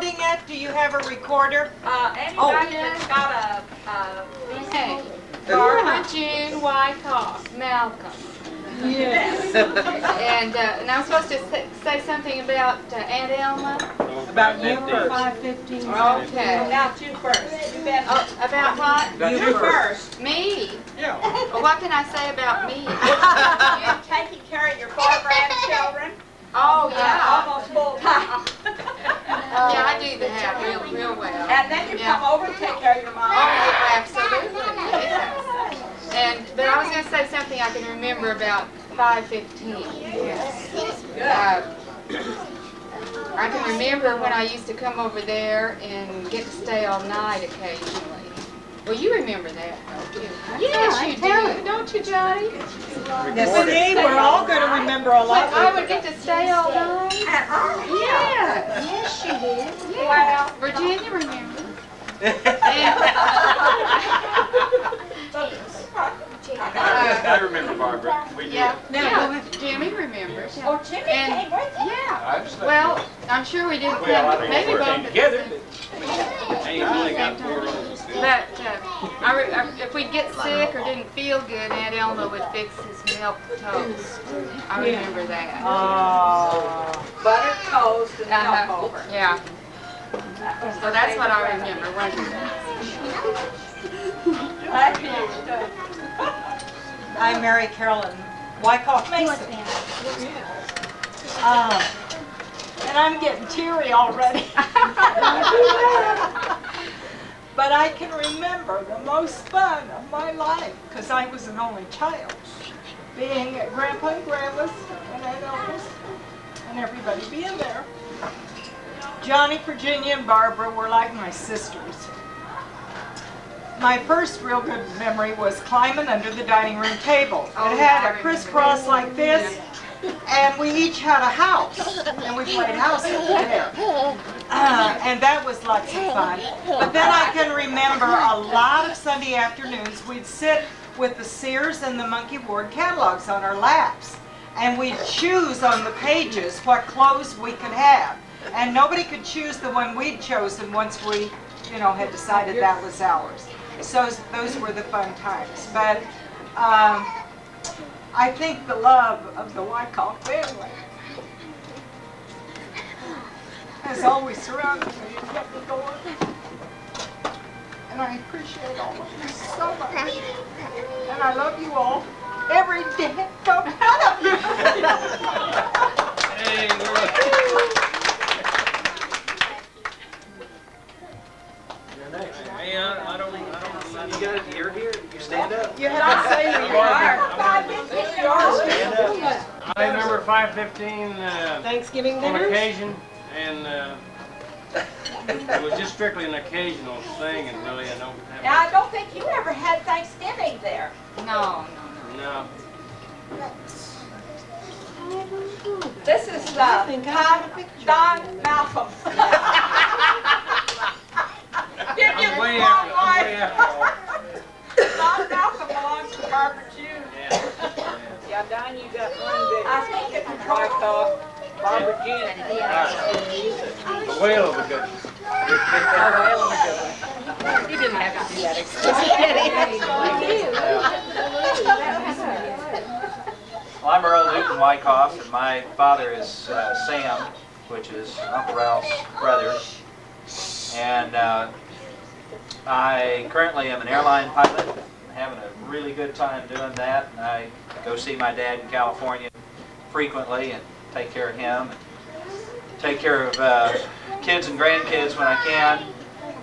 recording it? Do you have a recorder? Anybody that's got a Hey, Barbara June Wyckoff, Malcolm. Yes. And I'm supposed to say something about Aunt Elma? About you for 5:15. Okay. About you first. You bet. Oh, about what? You first. Me? Yeah. Well, what can I say about me? You taking care of your 4 grandchildren? Oh, yeah. Almost full time. Yeah, I do that real well. And then you come over and take care of your mom. Oh, absolutely. Yes. But I was going to say something I can remember about 5:15. I can remember when I used to come over there and get to stay all night occasionally. Well, you remember that, don't you? Yes, you do. Don't you, Johnny? See, we're all going to remember a lot. I would get to stay all night. Yeah. Yes, you did. Yeah. Well, Virginia remembers. I remember Barbara. We did. Yeah, Jimmy remembers. oh, Jimmy came with you? Yeah. Well, I'm sure we didn't Well, I come, don't maybe know if we both came at together, the but I ain't really got 4 olds. But if we'd get sick or didn't feel good, Aunt Elma would fix his milk toast. I remember that. Butter toast and milk over. Yeah. So that's what I remember. I'm Mary Carolyn Wyckoff Mason. And I'm getting teary already. But I can remember the most fun of my life, because I was an only child, being at Grandpa and Grandma's and Aunt Elma's, and everybody being there. Johnny, Virginia, and Barbara were like my sisters. My first real good memory was climbing under the dining room table. It had a crisscross like this, and we each had a house, and we played house over there. And that was lots of fun. But then I can remember a lot of Sunday afternoons we'd sit with the Sears and the Monkey Ward catalogs on our laps, and we'd choose on the pages what clothes we could have. And nobody could choose the one we'd chosen once we, had decided that was ours. So those were the fun times. But I think the love of the Wyckoff family has always surrounded me and kept me going. And I appreciate all of you so much. And I love you all. Every day. One of you. Hey, you're next. Hey, I don't, you're here. You stand up. You have to say who you are. Stand up. I remember 5:15 Thanksgiving on dinners? occasion, and it was just strictly an occasional thing, and really I don't have. Now, I don't think you ever had Thanksgiving there. No. No. This is Don Malcolm. Give you the Way wrong after all. wife. Don Malcolm belongs to Barbara June. Yeah, Don, you got one big. I think it's Wyckoff, Barbara Jean. The whale of a good. You didn't have to do that explicitly. Well, I'm Earl Newton Wyckoff, and my father is Sam, which is Uncle Ralph's brother. And I currently am an airline pilot. I'm having a really good time doing that. And I go see my dad in California frequently and take care of him. And take care of kids and grandkids when I can,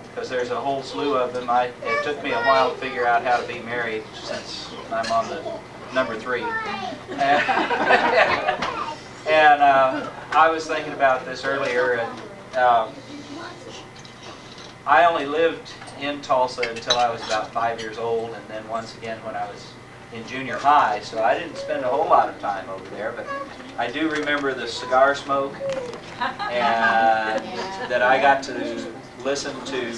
because there's a whole slew of them. It took me a while to figure out how to be married since I'm on the number 3. And I was thinking about this earlier, and I only lived in Tulsa until I was about 5 years old, and then once again when I was in junior high, so I didn't spend a whole lot of time over there, but I do remember the cigar smoke, and that I got to listen to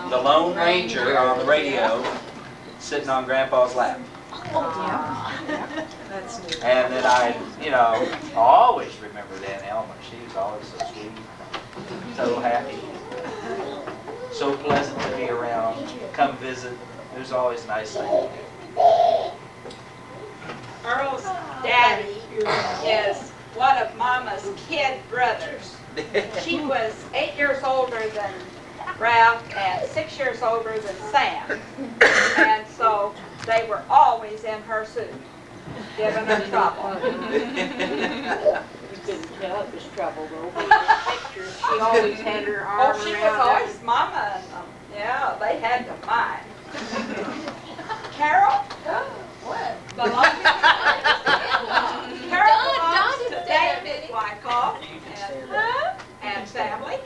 the Lone Ranger on the radio sitting on Grandpa's lap. And then I, always remembered Aunt Elma. She was always so sweet, so happy. so pleasant to be around. Come visit. It was always a nice thing to do. Earl's daddy is one of Mama's kid brothers. She was 8 years older than Ralph and 6 years older than Sam. And so they were always in her suit, giving her trouble. You couldn't tell it was trouble though. From the pictures, she always had her arm Oh, she was around her. always Mama and them. Yeah, they had to mind. Carol? What? Carol belongs to David Wyckoff and family.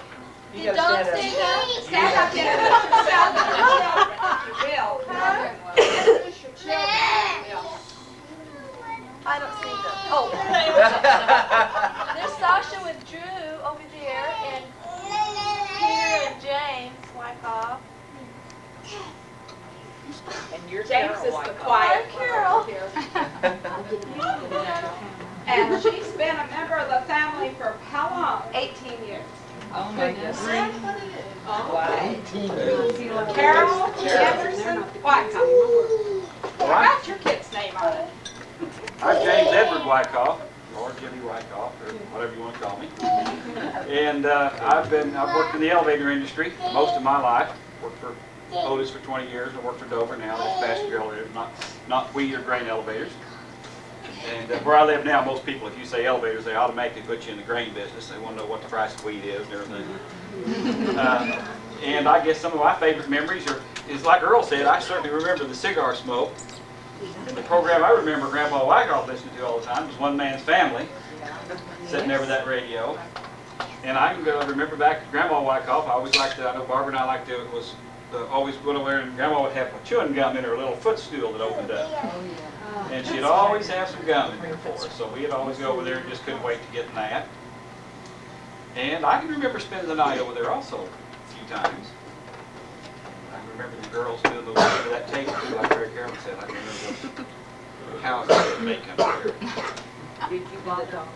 You gotta stand up. Stand up and introduce yourself and your children, if you will. Introduce your children. I don't see them. Oh. There's Sasha with Drew over there, and Peter and James Wyckoff. And you're James Carol is the Wyckoff. quiet Carol. one here. And she's been a member of the family for how long? 18 years. Oh my goodness. Wow. Okay. Carol Anderson Wyckoff. I got your kid's name on it. I'm James Edward Wyckoff, or Jimmy Wyckoff, or whatever you want to call me. And I've worked in the elevator industry most of my life. Worked for Otis for 20 years. I work for Dover now. That's passenger elevators, not wheat or grain elevators. And where I live now, most people, if you say elevators, they automatically put you in the grain business. They want to know what the price of wheat is and everything. And I guess some of my favorite memories is like Earl said, I certainly remember the cigar smoke. And the program I remember Grandpa Wyckoff listening to all the time was One Man's Family, sitting there with that radio. And I can remember back to Grandma Wyckoff. I always liked to, I know Barbara and I liked to, always go over there, and Grandma would have a chewing gum in her little footstool that opened up. And she'd always have some gum in there for us. So we'd always go over there and just couldn't wait to get in that. And I can remember spending the night over there also a few times. I can remember the girls doing those over that tape too, like Mary Carolyn said. I can remember those houses that they come there. Did you bother them?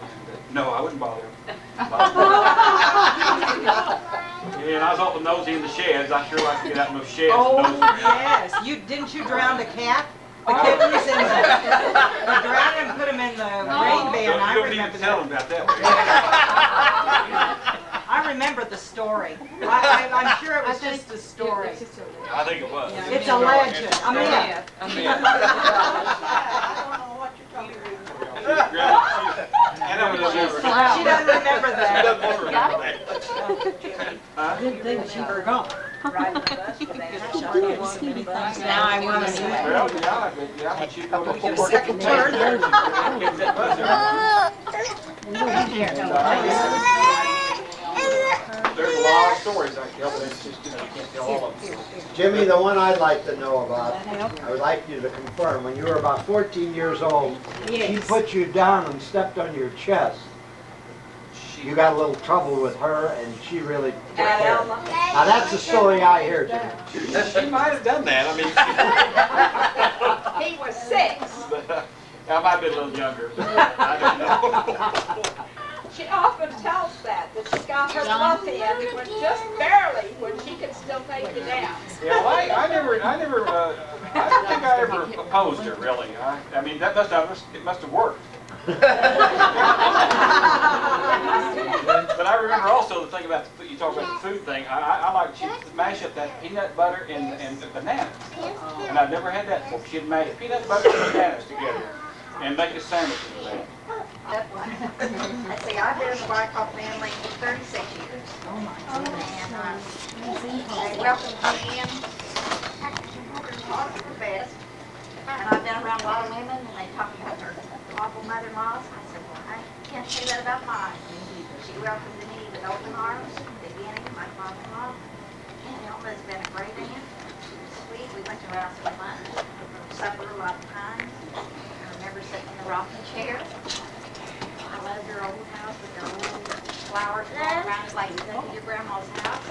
No, I wouldn't bother them. And I was awful nosy in the sheds. I sure like to get out in those sheds. Oh, and nose around. yes. Didn't you drown the cat? The kittens in you drowned and put them in the rain bin. I You don't need remember to tell that. them about that. I remember the story. I'm sure it was just a story. I think it was. It's a legend, a myth. I don't know what you're talking about. She doesn't remember that. Huh? Didn't think she were gone. Riding the bus today. Now I want to see it. Well, yeah, but you go to Get a second turn. There's a lot of stories I can tell, but it's just, you can't tell all of them. Jimmy, the one I'd like to know about, I would like you to confirm, when you were about 14 years old, she put you down and stepped on your chest. You got a little trouble with her, and she really took And care of Elma. it. Now, that's the story I hear, Jimmy. She might have done that. I mean, He was 6. I might have been a little younger. I don't know. She often tells that she got her fluff in when just barely when she could still take you down. Yeah, well, I don't think I ever opposed her, really. I mean, it must have worked. But I remember also the thing about the food, you talk about the food thing. I like she'd mash up that peanut butter and the bananas. And I've never had that before. She'd mash peanut butter and bananas together and make a sandwich with that. Let's see, I've been in the Wyckoff family for 36 years. And they welcomed me in, taught us the best. And I've been around a lot of women, and they talk about their awful mother-in-laws. I said, well, I can't say that about mine. She welcomed me with open arms at the beginning, my father-in-law. And Elma's been a great aunt. She was sweet. We went to her house for lunch, supper a lot of times. I remember sitting in the rocking chair. I loved her old house with their old flowers all around it like you think of your grandma's house.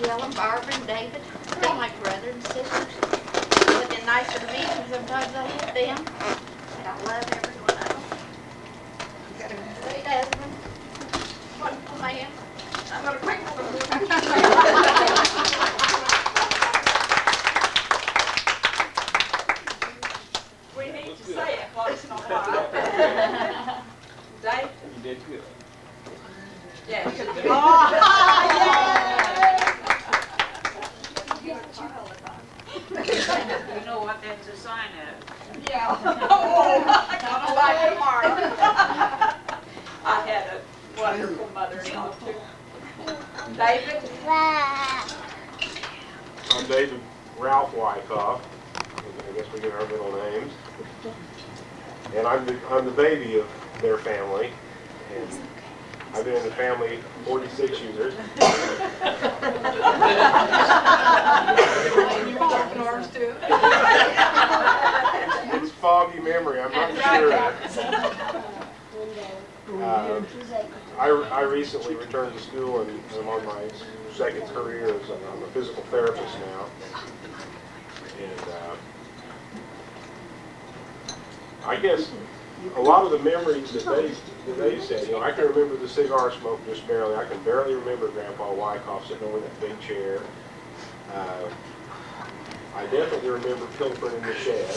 Jill and Barbara and David, they're my brother and sisters. They've been nicer to me than sometimes I hit them. But I love every one of them. I've got a great husband, wonderful man. I'm going to quick Dave? You did good. Yeah. You know what that's a sign of. Yeah. Oh, I'm gonna like it tomorrow. I had a wonderful mother-in-law too. David? I'm David Ralph Wyckoff. I guess we get our middle names. And I'm the baby of their family. And I've been in the family 46 years. Ours too. It's foggy memory, I'm not sure. I recently returned to school and I'm on my second career as I'm a physical therapist now. And I guess a lot of the memories that they said, I can remember the cigar smoke just barely. I can barely remember Grandpa Wyckoff sitting over in that big chair. I definitely remember pilfering in the shed.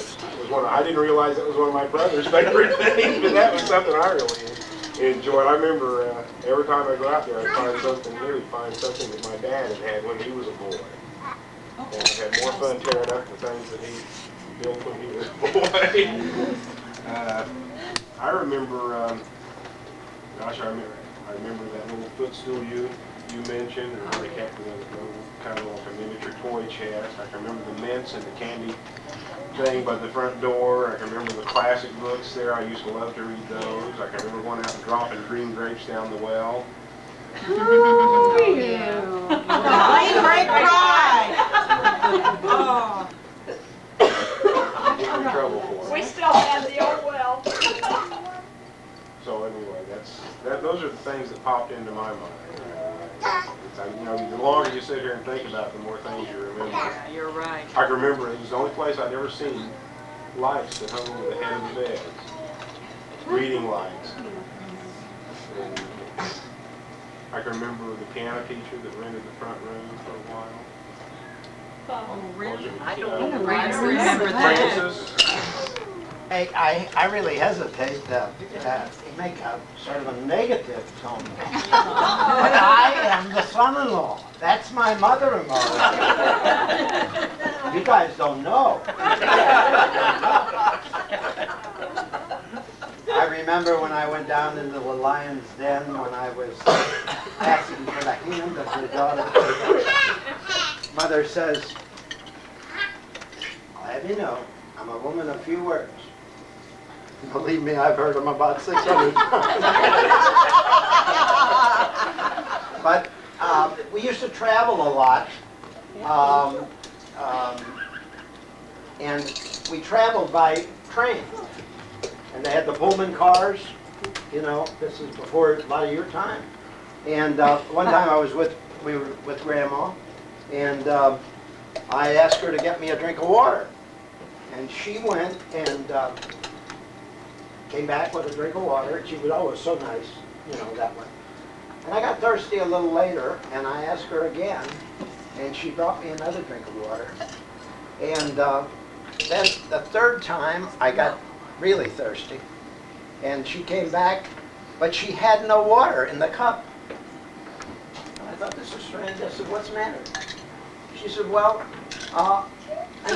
I didn't realize that was one of my brother's favorite things, but that was something I really enjoyed. I remember every time I go out there, I'd find something new, find something that my dad had when he was a boy. And I had more fun tearing up the things that he built when he was a boy. I remember, I remember that little footstool you mentioned, and how they kept the little, kind of like a miniature toy chest. I can remember the mints and the candy thing by the front door. I can remember the classic books there. I used to love to read those. I can remember going out and dropping green grapes down the well. Ooh, yeah. Green grape pie. Oh. Get in trouble for it. We still have the old well. So anyway, those are the things that popped into my mind. The longer you sit here and think about it, the more things you remember. You're right. I can remember it was the only place I'd ever seen lights that hung over the head of the bed. Reading lights. And I can remember the piano teacher that rented the front room for a while. Oh, really? I don't remember that. Francis. Hey, I really hesitate to make a sort of a negative tone. But I am the son-in-law. That's my mother-in-law. You guys don't know. I remember when I went down into the lion's den when I was asking for the hand of your daughter. Mother says, I'll have you know, I'm a woman of few words. Believe me, I've heard them about 600 times. But we used to travel a lot. And we traveled by train. And they had the Pullman cars. This is before a lot of your time. And one time we were with Grandma. And I asked her to get me a drink of water. And she went and came back with a drink of water. She was always so nice, that way. And I got thirsty a little later, and I asked her again, and she brought me another drink of water. And then the third time, I got really thirsty. And she came back, but she had no water in the cup. And I thought, this is strange. I said, what's the matter? She said, well, an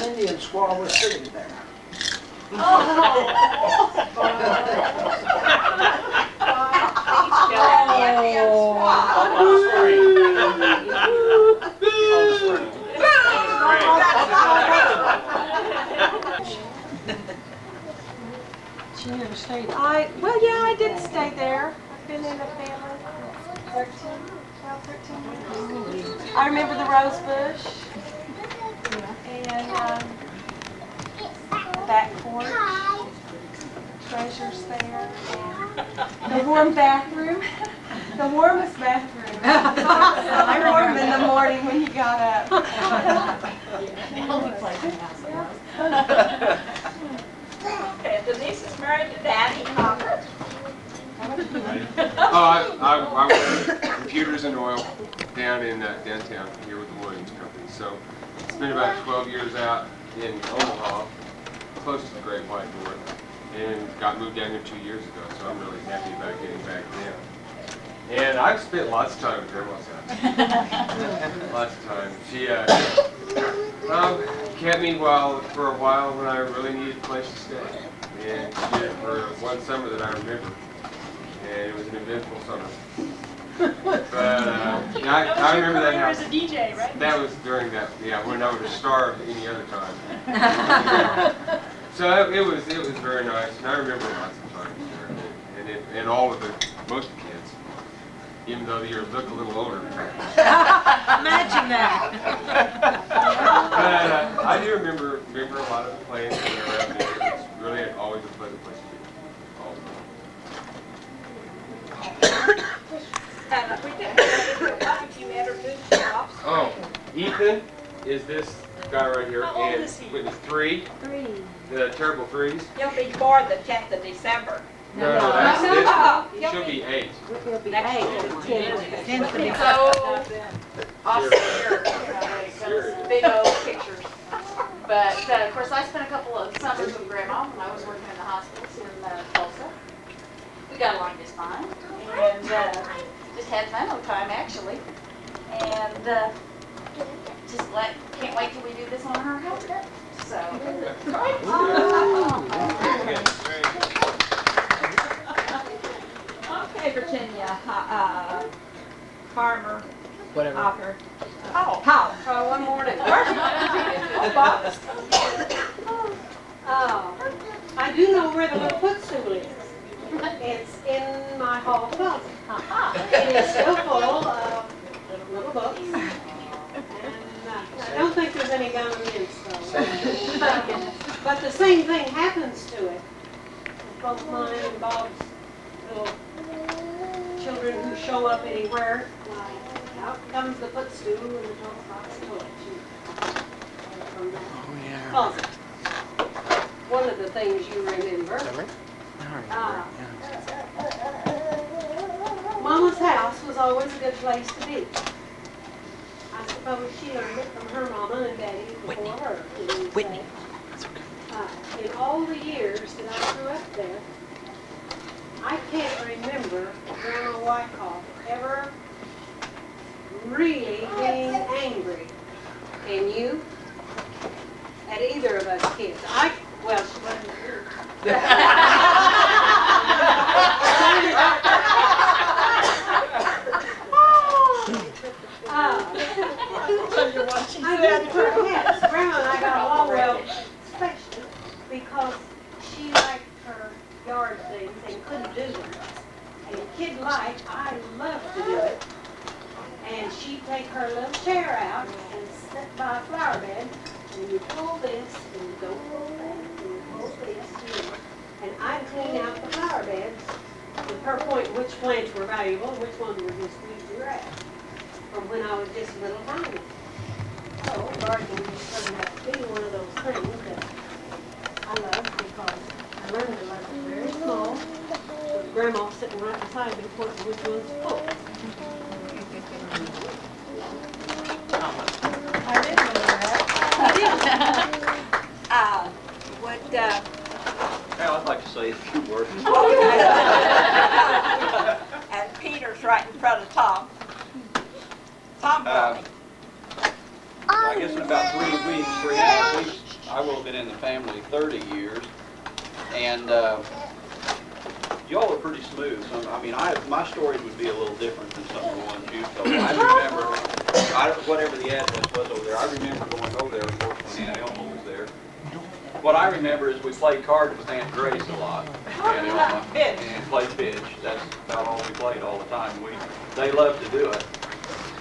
Indian squaw was sitting there. She never stayed. Well, yeah, I did stay there. I've been in a family for 12, 13 years. I remember the rose bush and the back porch, treasures there, and the warm bathroom, the warmest bathroom. I warm in the morning when you got up. Okay, Denise is married to Danny Hopper. I work computers and oil down in downtown here with the Williams Company. So it's been about 12 years out in Omaha, close to the Great White North. and got moved down here 2 years ago, so I'm really happy about getting back now. And I've spent lots of time with Grandma's house. Lots of time. She kept me for a while when I really needed a place to stay. And she did it for one summer that I remember. And it was an eventful summer. But I remember that house. As a DJ, right? That was during that, yeah, when I would have starved any other time. So it was very nice, and I remember lots of times there, and all of most of the kids, even though you look a little older. Imagine that. But I do remember a lot of the plays that were around there. It's really always a pleasant place to be. And we didn't you introduce yourself. Oh, Ethan is this guy right here, How old and is he? witness 3. The terrible 3s. He'll be born the 10th of December. No, that's this. She'll be 8. Next year. So awesome here, big old pictures. But of course, I spent a couple of summers with Grandma when I was working in the hospitals in Tulsa. We got along just fine, and just had fun all the time actually. And can't wait till we do this on her house. So. Okay, Virginia, farmer, Whatever. author. House. One morning. I do know where the little footstool is. It's in my hall closet. It is so full of little books. And I don't think there's any governments though. But the same thing happens to it. Both mine and Bob's little children who show up anywhere. Out comes the footstool and the dog box toilet. From that closet. One of the things you remember. Mama's house was always a good place to be. I suppose she learned it from her mama and daddy before her. Whitney. In all the years that I grew up there, I can't remember Grandma Wyckoff ever really being angry. Can you? At either of us kids. Well, she wasn't here. Yes, Grandma and I got along well, especially because she liked her yard things and couldn't do them. And kid like, I loved to do it. And she'd take her little chair out and sit by a flower bed, and you pull this, and you don't pull that, and you pull this, and I'd clean out the flower beds with her pointing which plants were valuable, which ones were just weeds grass, from when I was just a little tiny. So gardening just turned out to be one of those things that I love because I learned to love it very small, with Grandma sitting right beside me pointing which ones to pull. I didn't know that. Now, I'd like to say a few words. And Peter's right in front of Tom. Tom, I guess in about 3.5 weeks, I will have been in the family 30 years, and y'all are pretty smooth. I mean, my story would be a little different than some of the ones you've told. I remember, whatever the address was over there, I remember going over there, of course, when Aunt Elma was there. What I remember is we played cards with Aunt Grace a lot, Aunt Elma, and played pitch. That's about all we played all the time. They loved to do it.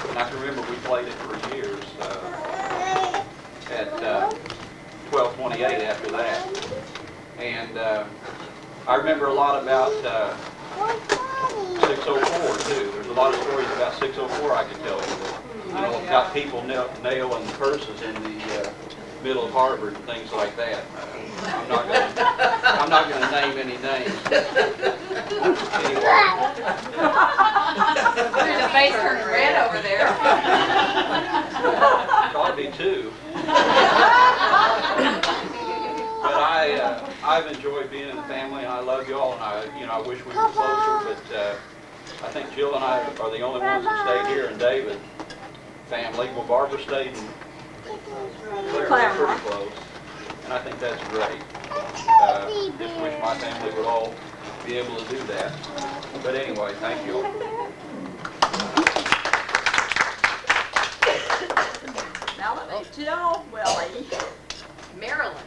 And I can remember we played it for years at 1228 after that. And I remember a lot about 604 too. There's a lot of stories about 604 I could tell you. That, got people nailing purses in the middle of Harvard and things like that. I'm not going to name any names. Anyway. The face turned red over there. Probably 2. But I I've enjoyed being in the family, and I love y'all, and I wish we were closer, but I think Jill and I are the only ones that stayed here, and David family. Well, Barbara stayed in Claremont pretty close, and I think that's great. Just wish my family would all be able to do that. But anyway, thank you all. Melanie, Jill, Willie. Maryland.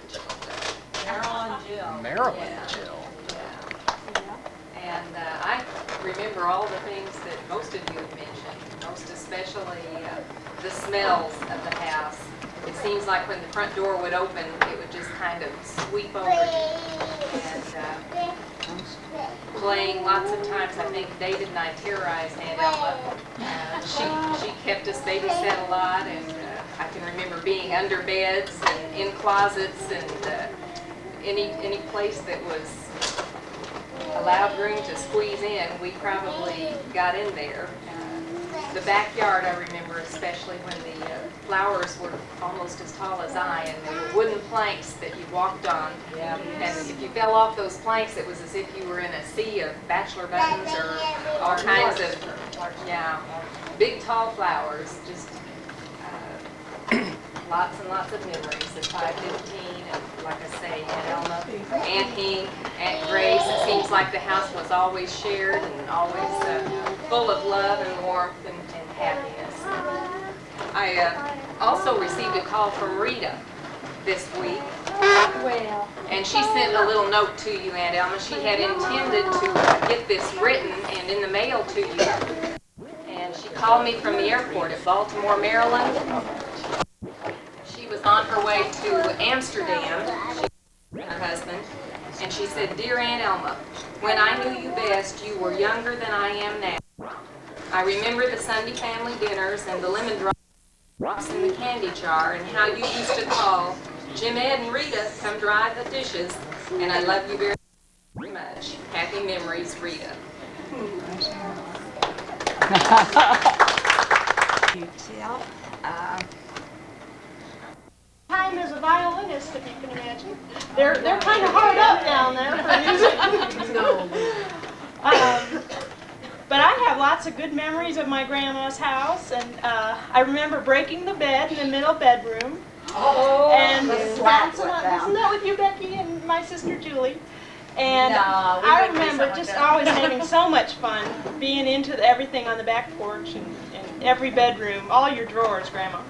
Marilyn, Jill. Maryland, Jill. And I remember all the things that most of you have mentioned, most especially the smells of the house. It seems like when the front door would open, it would just kind of sweep over you. And playing lots of times, I think David and I terrorized Aunt Elma. She kept us babysat a lot, and I can remember being under beds and in closets and any place that was allowed room to squeeze in, we probably got in there. The backyard, I remember especially when the flowers were almost as tall as I, and there were wooden planks that you walked on. Yeah. And if you fell off those planks, it was as if you were in a sea of bachelor buttons or all kinds of, big tall flowers. Just lots and lots of memories of 515, and like I say, Aunt Elma, Aunt Hink, Aunt Grace. It seems like the house was always shared and always full of love and warmth and happiness. I also received a call from Rita this week. And she sent a little note to you, Aunt Elma. She had intended to get this written and in the mail to you. And she called me from the airport at Baltimore, Maryland. She was on her way to Amsterdam, she and her husband, and she said, "Dear Aunt Elma, when I knew you best, you were younger than I am now. I remember the Sunday family dinners and the lemon drops in the candy jar and how you used to call Jim, Ed, and Rita come dry the dishes, and I love you very much. Happy memories, Rita." Time as a violinist, if you can imagine. They're kind of hard up down there for music. But I have lots of good memories of my grandma's house, and I remember breaking the bed in the middle bedroom. Oh, and the bouncing slap on, went isn't that with you, Becky, and my sister Julie? And No, we I wouldn't do remember something just like that. always having so much fun being into everything on the back porch and every bedroom, all your drawers, Grandma.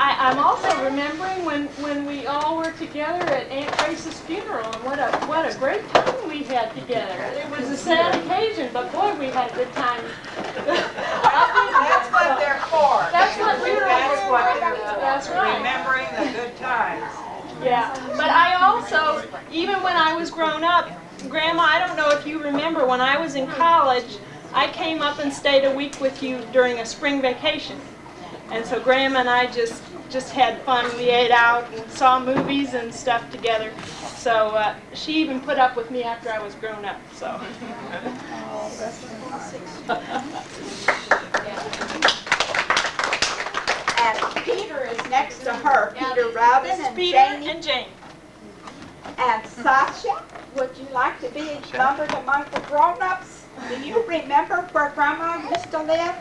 I'm also remembering when we all were together at Aunt Grace's funeral, and what a great time we had together. It was a sad occasion, but boy, we had a good time. That's what they're for. That's what we're That's what for. they're for. That's right. Remembering the good times. Yeah, but I also, even when I was grown up, Grandma, I don't know if you remember, when I was in college, I came up and stayed a week with you during a spring vacation. And so Grandma and I just had fun. We ate out and saw movies and stuff together. So she even put up with me after I was grown up. So. And Peter is next to her. Peter Robin and Peter Janie. and Jane. And Sasha, would you like to be numbered among the grown-ups? Do you remember where Grandma used to live?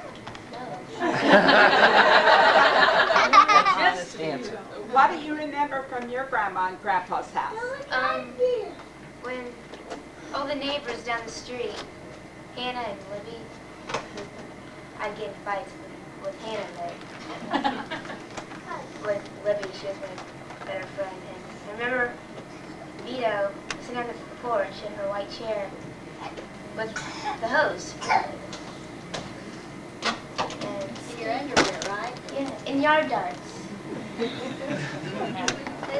What do you remember from your grandma and grandpa's house? When all the neighbors down the street, Hannah and Libby, I'd get in fights with Hannah there. With Libby, she was my better friend. And I remember Vito sitting on the porch in her white chair with the hose. In your underwear, right? Yeah, in yard darts. They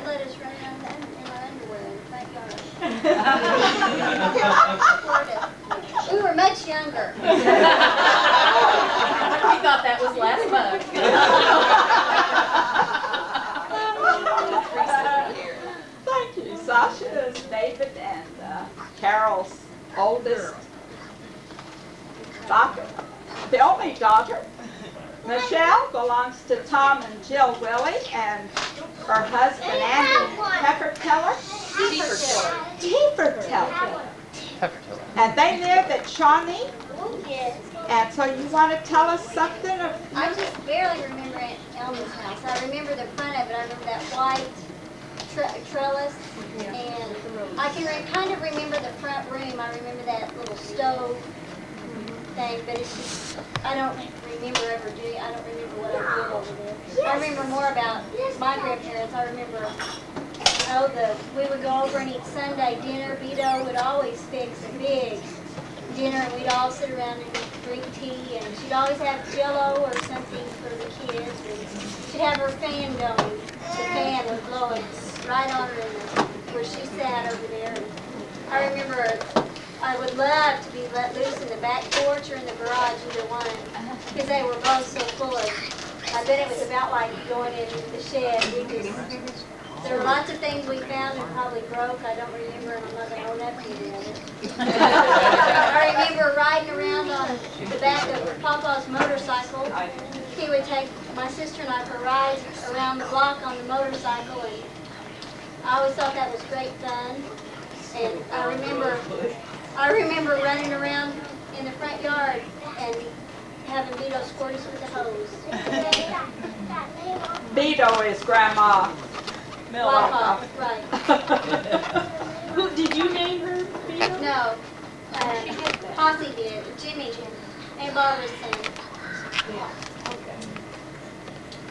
let us run around in our underwear in the front yard. We were much younger. We thought that was last month. Thank you. Sasha is David and Carol's oldest daughter. The only daughter. Michelle belongs to Tom and Jill Willie, and her husband Andy Pepperteller. Teeferteller. And they live at Shawnee. Yes. And so you want to tell us something of... I just barely remember Aunt Elma's house. I remember the front of it. I remember that white trellis. And I can kind of remember the front room. I remember that little stove thing, but it's just, I don't remember ever doing, I don't remember what I did over there. I remember more about my grandparents. I remember, we would go over and eat Sunday dinner. Vito would always fix a big dinner, and we'd all sit around and drink tea, and she'd always have Jell-O or something for the kids, and she'd have her fan going. The fan would blow it right on her where she sat over there. And I remember I would love to be let loose in the back porch or in the garage, either one, because they were both so full of, I bet it was about like going in the shed. There were lots of things we found and probably broke. I don't remember, and I'm not going to own up to it. I remember riding around on the back of Papa's motorcycle. He would take my sister and I for rides around the block on the motorcycle, and I always thought that was great fun. And I remember running around in the front yard and having Vito squirt us with the hose. Vito is Grandma Wyckoff. Right. Who did you name her? Vito? No. Posse did. Jimmy did. And Barbara sang. Yeah. Okay.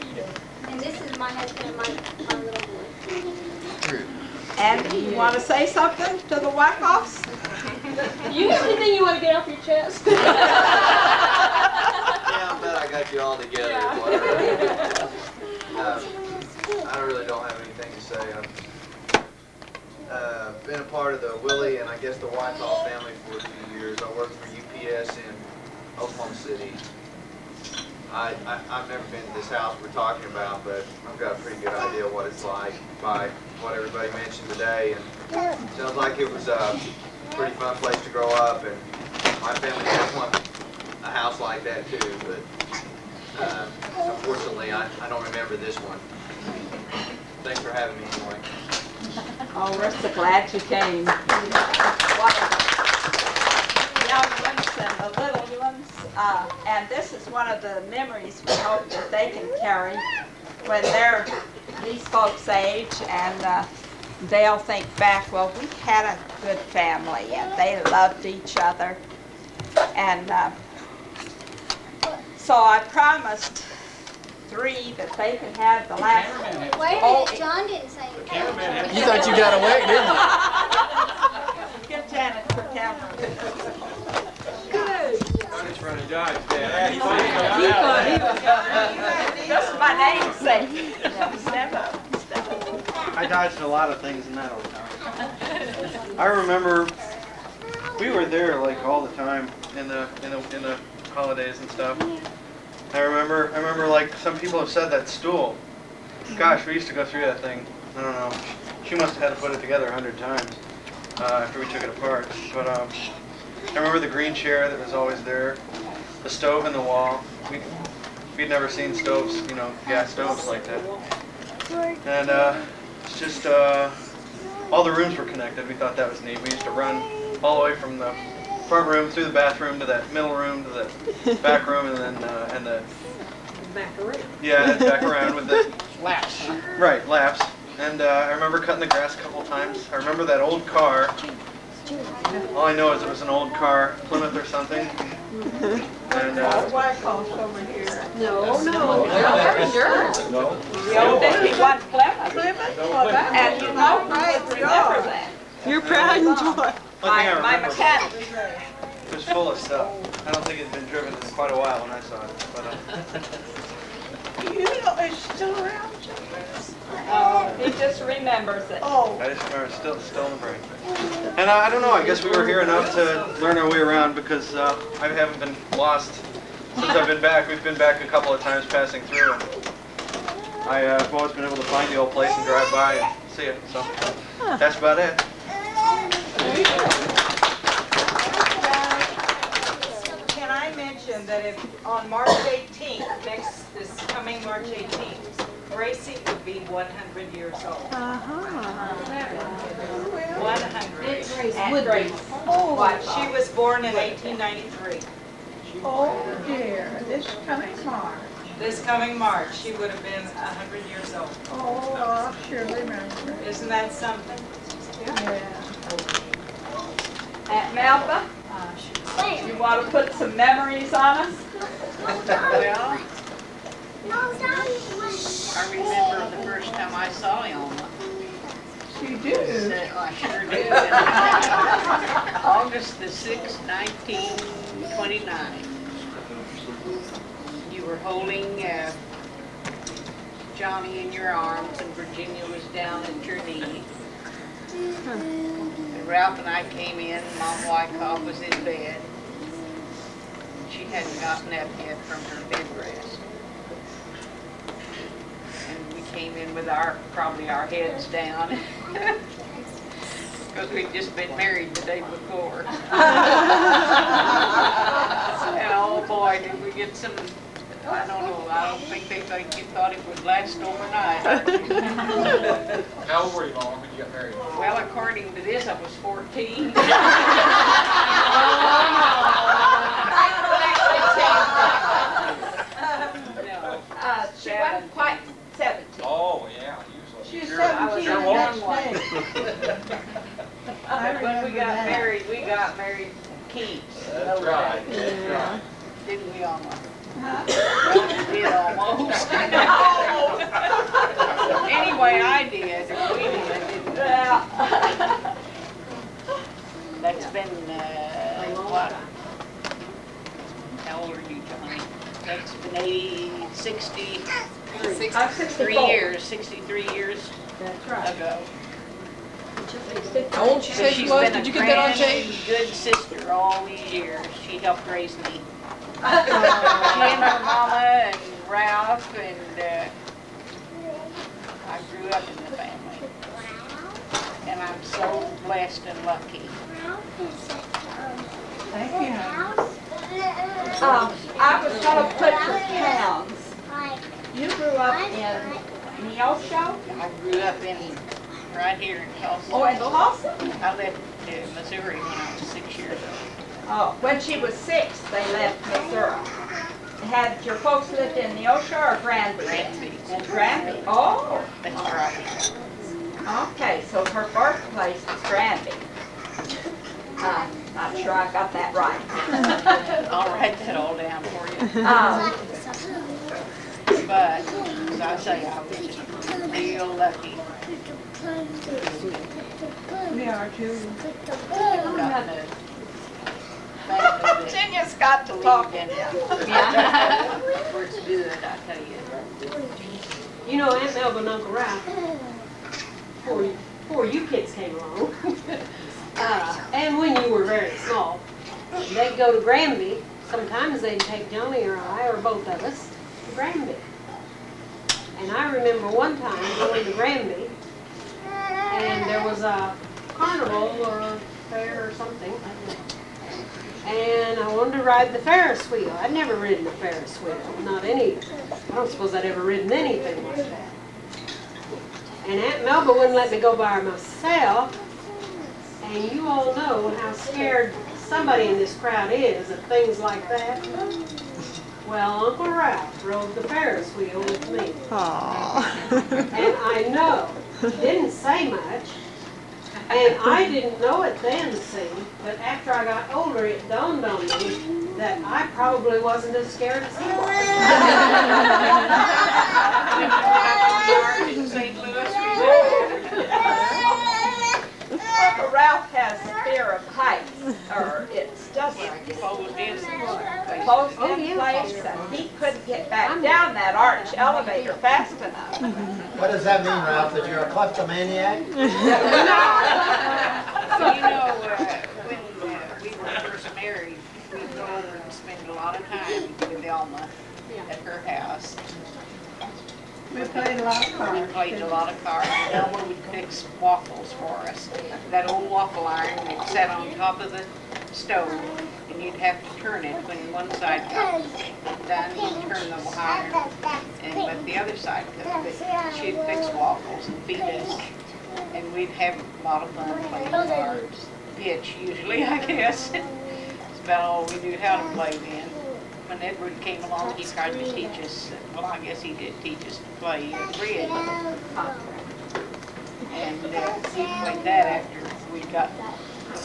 Vito. And this is my husband and my little boy. And you want to say something to the Wyckoffs? You got anything you want to get off your chest? Yeah, I bet I got you all together. I really don't have anything to say. I've been a part of the Willie and I guess the Wyckoff family for a few years. I worked for UPS in Oklahoma City. I've never been to this house we're talking about, but I've got a pretty good idea what it's like by what everybody mentioned today. And it sounds like it was a pretty fun place to grow up, and my family has one a house like that too, but unfortunately I don't remember this one. Thanks for having me anyway. Oh, we're so glad you came. Young ones and the little ones, and this is one of the memories we hope that they can carry when they're these folks' age, and they'll think back, well, we had a good family and they loved each other. And so I promised 3 that they could have the last. Wait a minute, John didn't say anything. You thought you got away, didn't you? Get Janet for camera. I'm just running Dodge, Dad. Just my namesake. I dodged a lot of things in that old town. I remember we were there like all the time in the holidays and stuff. I remember like some people have said that stool. Gosh, we used to go through that thing. I don't know. She must have had to put it together 100 times after we took it apart. But I remember the green chair that was always there, the stove in the wall. We'd never seen stoves, you know, gas stoves like that. And it's just all the rooms were connected. We thought that was neat. We used to run all the way from the front room through the bathroom to that middle room to the back room, and then Back around. yeah, back around with the Laps. right laps. And I remember cutting the grass a couple of times. I remember that old car. All I know is it was an old car, Plymouth or something. And Wyckoff's over here. No. The old days he won Plymouth. And you know, I remember that. You're proud and joy. My mechanic. it was full of stuff. I don't think it had been driven in quite a while when I saw it. But You know, it's still around. Oh, he just remembers it. Oh. I just remember it's still in the brain. And I don't know, I guess we were here enough to learn our way around because I haven't been lost since I've been back. We've been back a couple of times passing through. And I've always been able to find the old place and drive by and see it. So that's about it. Can I mention that if on March 18th, next March 18th. Gracie would be 100 years old. 100. At Grace. What? She was born in 1893. Oh dear, this coming March. This coming March, she would have been 100 years old. Oh, I sure remember. Isn't that something? Yeah. Aunt Melba, you want to put some memories on us? Well, I remember the first time I saw Elma. You do? I sure do. August the 6th, 1929. You were holding Johnny in your arms, and Virginia was down at your knee. And Ralph and I came in, Mom Wyckoff was in bed. She hadn't gotten up yet from her bed rest. And we came in with probably our heads down. Because we'd just been married the day before. And oh boy, did we get some, I don't know, I don't think they thought it would last overnight. How old were you, Mom, when you got married? Well, according to this, I was 14. She wasn't quite 17. Oh, yeah. She's Sure. 17 Sure the was. next day. But when we got married keeps. That's right. That's right. Didn't we, Alma? Well, we did almost. Anyway, I did. We did, didn't we? That's been, what? How old are you, Johnny? That's been 63 years, 63 years That's right. ago. How old she said she was? Did you get that on tape? She's been a good sister all these years. She helped raise me. She and her mama and Ralph, and I grew up in the family. And I'm so blessed and lucky. Thank you. I was going to put your towns. You grew up in Neosho? I grew up right here in Tulsa. Oh, in Tulsa? I left Missouri when I was 6 years old. Oh, when she was 6, they left Missouri. Had your folks lived in Neosho or Granby? Granby. In Granby. Oh. That's right. Okay, so her birthplace was Granby. Not sure I got that right. I'll write that all down for you. But, as I say, I was just real lucky. We are too. Virginia's got to talk. Yeah. It's good, I tell you. You know, Aunt Melba and Uncle Ralph, before you kids came along, and when you were very small, they'd go to Granby. Sometimes they'd take Johnny or I, or both of us, to Granby. And I remember one time going to Granby, and there was a carnival or fair or something, and I wanted to ride the Ferris wheel. I'd never ridden a Ferris wheel, not any. I don't suppose I'd ever ridden anything like that. And Aunt Melba wouldn't let me go by myself, and you all know how scared somebody in this crowd is of things like that. Well, Uncle Ralph rode the Ferris wheel with me. And I know, he didn't say much, and I didn't know it then, see, but after I got older, it dawned on me that I probably wasn't as scared as he Uncle Ralph has fear of heights, or it's just closed in place, and he couldn't get back down that arch elevator fast enough. What does that mean, Ralph, that you're a kleptomaniac? So, you know, when we were first married, we'd go over and spend a lot of time with Elma at her house. We played a lot of cards. We played a lot of cards, and Elma would fix waffles for us. That old waffle iron that sat on top of the stove, and you'd have to turn it when one side got done, you'd turn the wire, and let the other side cook. But she'd fix waffles and feed us, and we'd have a lot of fun playing cards. Pitch, usually, I guess. It's about all we knew how to play then. When Edward came along, he tried to teach us, well, I guess he did teach us to play bridge. And we played that after we got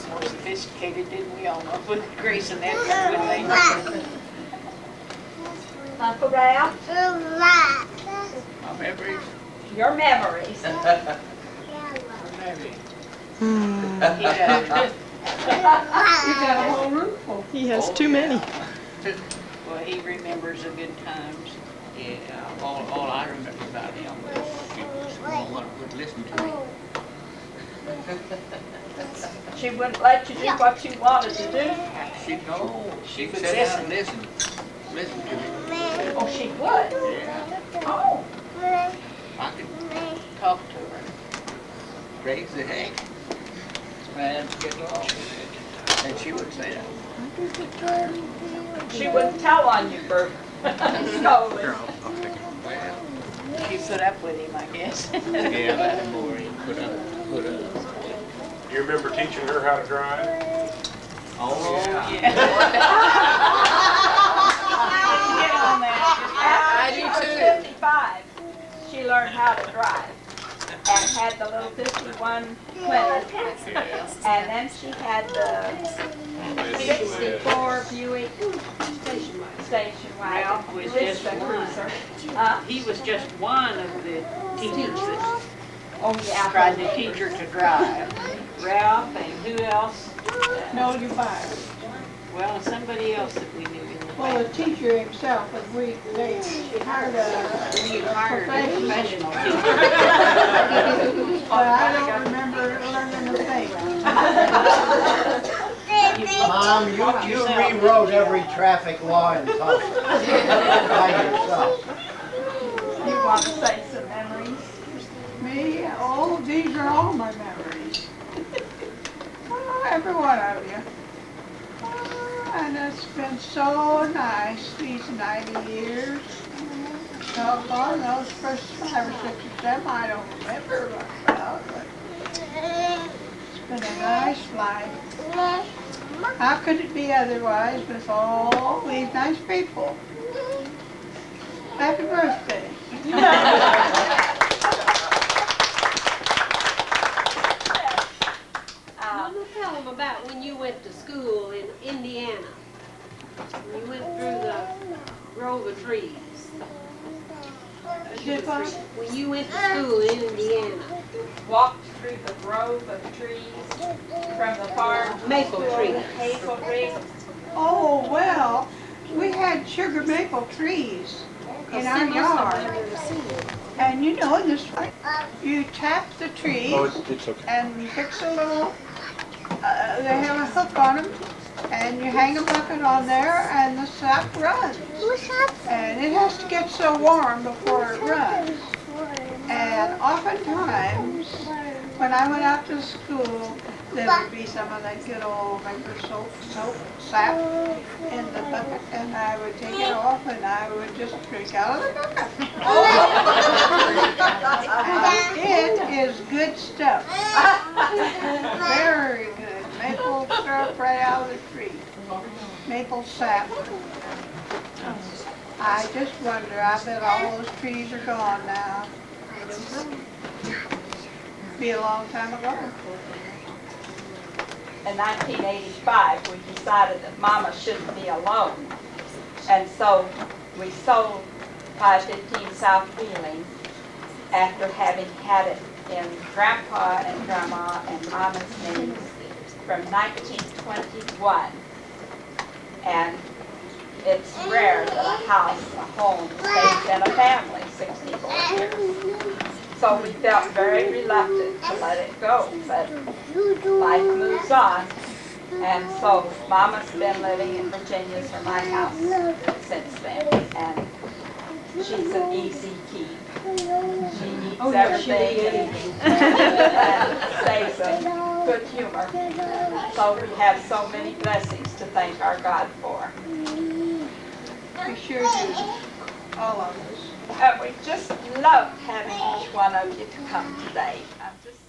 more sophisticated, didn't we? All know with Grace and Edward when they. Uncle Ralph? My memories. Your memories. You got a whole room full. He has too many. Well, he remembers the good times. Yeah, all I remember about him was he was the one that would listen to me. She wouldn't let you do what you wanted to do. She would sit down and listen to me. Oh, she would? Yeah. Oh. I could Talk to her. raise the heck. Man, get lost. And she would say that. She wouldn't tell on you, Bert. Slowly. Well, She put up with him, I guess. yeah, that's more he put up. Do you remember teaching her how to drive? Oh, yeah. Get on that. I do After she was 55, she learned how to drive. And had the little 51 Plymouth. And then she had the 64 Buick station Ralph wagon. was It's just the one. cruiser. He was just one of the teachers that Tried to teach her to drive. Ralph and who else? No, you fired. Well, somebody else that we knew in the Well, the teacher himself was weak. They hired We hired a professional teacher. But I don't remember learning a thing. Mom, you rewrote every traffic law in Tulsa by yourself. You want to say some memories? Me? Oh, these are all my memories. Oh, every one of you. Oh, and it's been so nice these 90 years. Oh, God, those first 5 or 6 or 7 I don't remember much about, but it's been a nice life. How could it be otherwise with all these nice people? Happy birthday. I'm gonna tell them about when you went to school in Indiana. When you went through the grove of trees. When you went to school in Indiana. Walked through the grove of trees from the farm. Maple trees. Maple trees. Oh, well, we had sugar maple trees in our yard. And you know, in this, you tap the trees It's okay. and you fix a little, they have a hook on them, and you hang a bucket on there and the sap runs. And it has to get so warm before it runs. And oftentimes, when I went out to school, there would be some of that good old maple soap sap in the bucket, and I would take it off and I would just drink out of the bucket. And it is good stuff. Very good. Maple syrup right out of the tree. Maple sap. I just wonder, I bet all those trees are gone now. Be a long time ago. In 1985, we decided that Mama shouldn't be alone. And so we sold 515 South Wheeling after having had it in Grandpa and Grandma and Mama's names from 1921. And it's rare that a house, a home, stays in a family 64 years. So we felt very reluctant to let it go, but life moves on. And so Mama's been living in Virginia for my house since then. And she's an easy keep. She eats everything and stays good humor. So we have so many blessings to thank our God for. We sure do. All of us. We just loved having each one of you to come today. I'm just